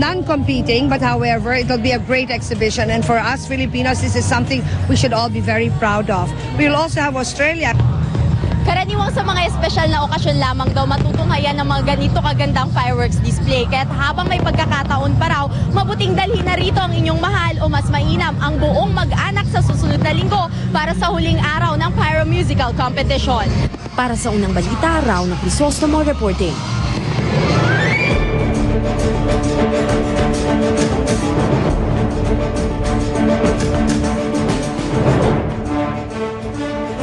non-competing, but however, it'll be a great exhibition. And for us Filipinos, this is something we should all be very proud of. We will also have Australia. Karaniwang sa mga espesyal na okasyon lamang daw matutunghayan ng mga ganito kagandang fireworks display. Kaya't habang may pagkakataon pa raw, mabuting dalhin na rito ang inyong mahal o mas mainam ang buong mag-anak sa susunod na linggo para sa huling araw ng Pyro Musical Competition. Para sa unang balita, Raw ng Crisostomo reporting.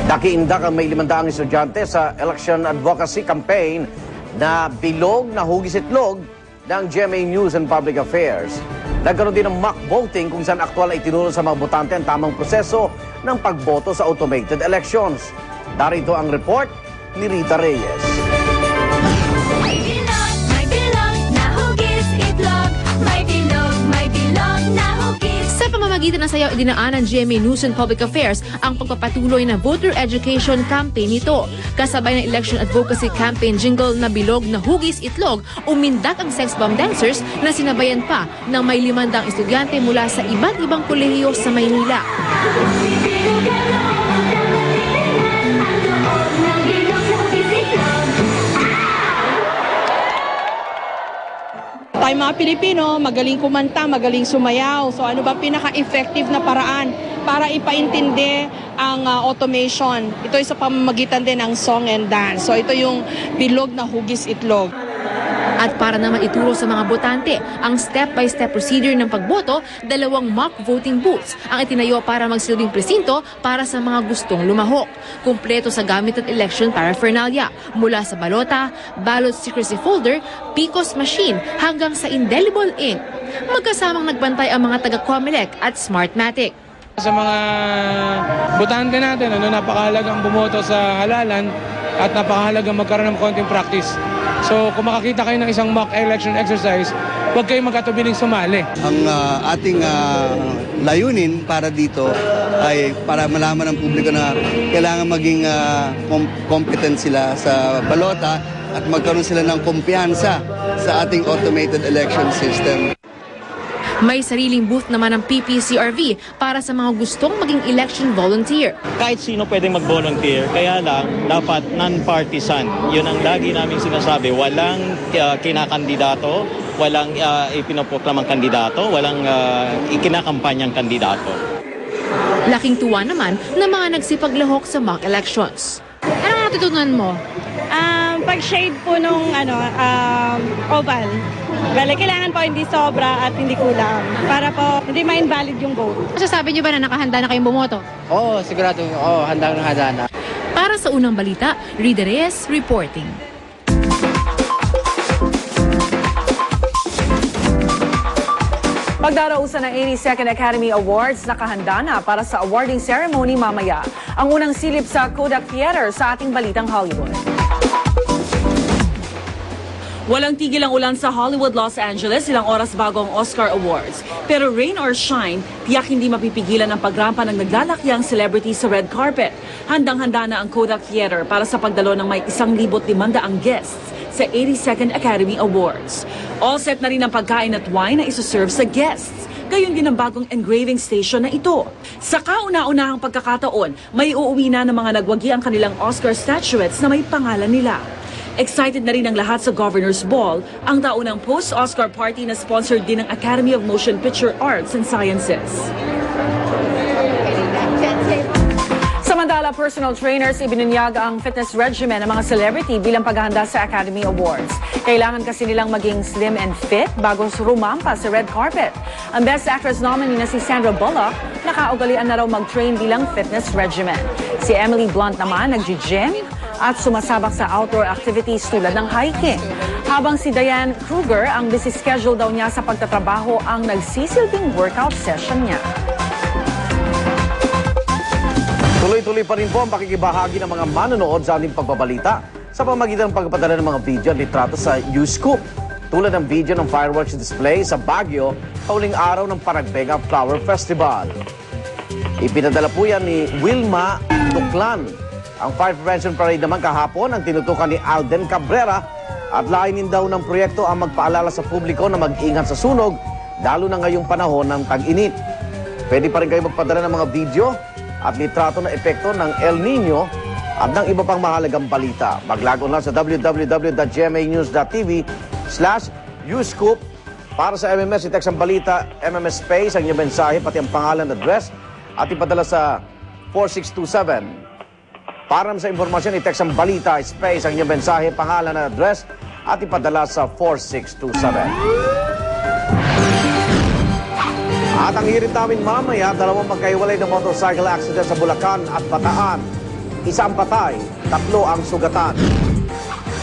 Nakiindak ang may 500 estudyante sa election advocacy campaign na bilog na hugis-itlog ng GMA News and Public Affairs. Nagkaroon din ng mock voting kung saan aktwal ay tinuro sa mga botante ang tamang proseso ng pagboto sa automated elections. Darito ang report ni Rita Reyes. Sa pamamagitan ng sayaw, idinaan ng GMA News and Public Affairs ang pagpapatuloy na voter education campaign nito. Kasabay ng election advocacy campaign jingle na bilog na hugis itlog, umindak ang sex bomb dancers na sinabayan pa ng may 500 estudyante mula sa iba't ibang kolehiyo sa Maynila. Tayo mga Pilipino, magaling kumanta, magaling sumayaw. So ano ba pinaka-effective na paraan para ipaintindi ang automation? Ito ay sa pamamagitan din ng song and dance. So ito yung bilog na hugis itlog. At para naman ituro sa mga botante ang step-by-step procedure ng pagboto, 2 mock voting booths ang itinayo para magsilbing presinto para sa mga gustong lumahok. Kumpleto sa gamit at election paraphernalia, mula sa balota, ballot secrecy folder, PCOS machine hanggang sa indelible ink. Magkasamang nagbantay ang mga taga-Comelec at Smartmatic. Sa mga botante natin, napakahalagang bumoto sa halalan at napakahalagang magkaroon ng konting practice. So kung makakita kayo ng isang mock election exercise, huwag kayong magkatubiling sumali. Ang ating layunin para dito ay para malaman ng publiko na kailangan maging competent sila sa balota at magkaroon sila ng kumpiyansa sa ating automated election system. May sariling booth naman ng PPCRV para sa mga gustong maging election volunteer. Kahit sino pwedeng mag-volunteer, kaya lang dapat non-partisan. Yun ang lagi namin sinasabi, walang kinakandidato, walang ipinopoklamang kandidato, walang ikinakampanyang kandidato. Laking tuwa naman na mga nagsipaglahok sa mock elections. Anong natutunan mo? Pag-shade po nung oval. Bale, kailangan po hindi sobra at hindi kulang para po hindi ma-invalid yung vote. Masasabi niyo ba na nakahanda na kayong bumoto? Oo, sigurado. Oo, handa na. Para sa unang balita, Rita Reyes reporting. Pagdarausan ng 82nd Academy Awards, nakahanda na para sa awarding ceremony mamaya. Ang unang silip sa Kodak Theater sa ating balitang Hollywood. Walang tigil ang ulan sa Hollywood, Los Angeles ilang oras bago ang Oscar Awards. Pero rain or shine, tiyak hindi mapipigilan ang pagrampa ng naglalakyang celebrity sa red carpet. Handang-handa na ang Kodak Theater para sa pagdalo ng may 1,500 guests sa 82nd Academy Awards. All set na rin ang pagkain at wine na isuserve sa guests. Gayon din ang bagong engraving station na ito. Sa kauna-unahang pagkakataon, may uuwi na ng mga nagwagi ang kanilang Oscar statuettes na may pangalan nila. Excited na rin ang lahat sa Governor's Ball, ang taunang post-Oscar party na sponsored din ng Academy of Motion Picture Arts and Sciences. Samantala, personal trainers ibinunyag ang fitness regimen ng mga celebrity bilang paghahanda sa Academy Awards. Kailangan kasi nilang maging slim and fit bago rumampa sa red carpet. Ang Best Actress nominee na si Sandra Bullock, nakaugalian na raw mag-train bilang fitness regimen. Si Emily Blunt naman nag-gym at sumasabak sa outdoor activities tulad ng hiking. Habang si Diane Kruger, ang busy schedule daw niya sa pagtatrabaho ang nagsisilbing workout session niya. Tuloy-tuloy pa rin po ang pakikibahagi ng mga manonood sa ating pagbabalita sa pamamagitan ng pagpadala ng mga video at litrato sa YouScoop. Tulad ng video ng fireworks display sa Baguio, pauling araw ng Paragbenga Flower Festival. Ipinadala po yan ni Wilma Tuklan. Ang Fire Prevention Parade naman kahapon ang tinutukan ni Alden Cabrera At layunin daw ng proyekto ang magpaalala sa publiko na mag-ingat sa sunog, lalo na ngayong panahon ng tag-init. Pwede pa rin kayo magpadala ng mga video at litrato na epekto ng El Nino at ng iba pang mahalagang balita. Mag-log on lang sa www.gmanews.tv/uscoop. Para sa MMS, i-text ang balita, MMS Space, ang inyong mensahe, pati ang pangalan, address, at ipadala sa 4627. Para sa informasyon, i-text ang balita, space, ang inyong mensahe, pangalan, address, at ipadala sa 4627. At ang hirit namin mamaya, dalawang magkaiwalay na motorcycle accident sa Bulacan at Bataan. Isa ang patay, 3 ang sugatan.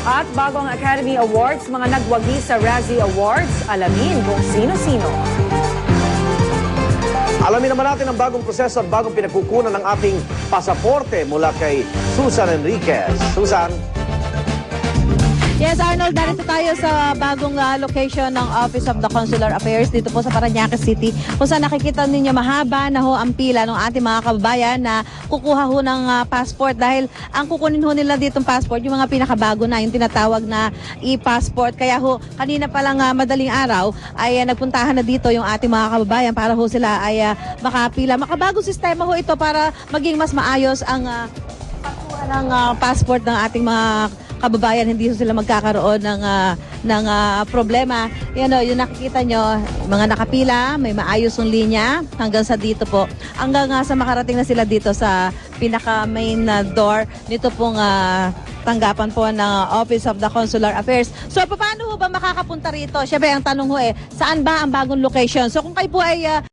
At bago ang Academy Awards, mga nagwagi sa Razzie Awards, alamin kung sino-sino. Alamin naman natin ang bagong proseso at bagong pinagkukunan ng ating pasaporte mula kay Susan Enriquez. Susan? Yes, Arnold, narito tayo sa bagong location ng Office of the Consular Affairs dito po sa Parañaque City. Kung saan nakikita ninyo mahaba na ho ang pila ng ating mga kababayan na kukuha ho ng passport dahil ang kukunin ho nila ditong passport, yung mga pinakabago na, yung tinatawag na e-passport. Kaya ho, kanina pa lang madaling araw ay nagpuntahan na dito yung ating mga kababayan para ho sila ay makapila. Makabagong sistema ho ito para maging mas maayos ang pagkuha ng passport ng ating mga kababayan, hindi sila magkakaroon ng problema. Yan o, yung nakikita nyo, mga nakapila, may maayos yung linya hanggang sa dito po. Hanggang sa makarating na sila dito sa pinaka-main door nito pong tanggapan po ng Office of the Consular Affairs. So, paano ho ba makakapunta rito? Siyempre, ang tanong ho saan ba ang bagong location? So, kung kayo po ay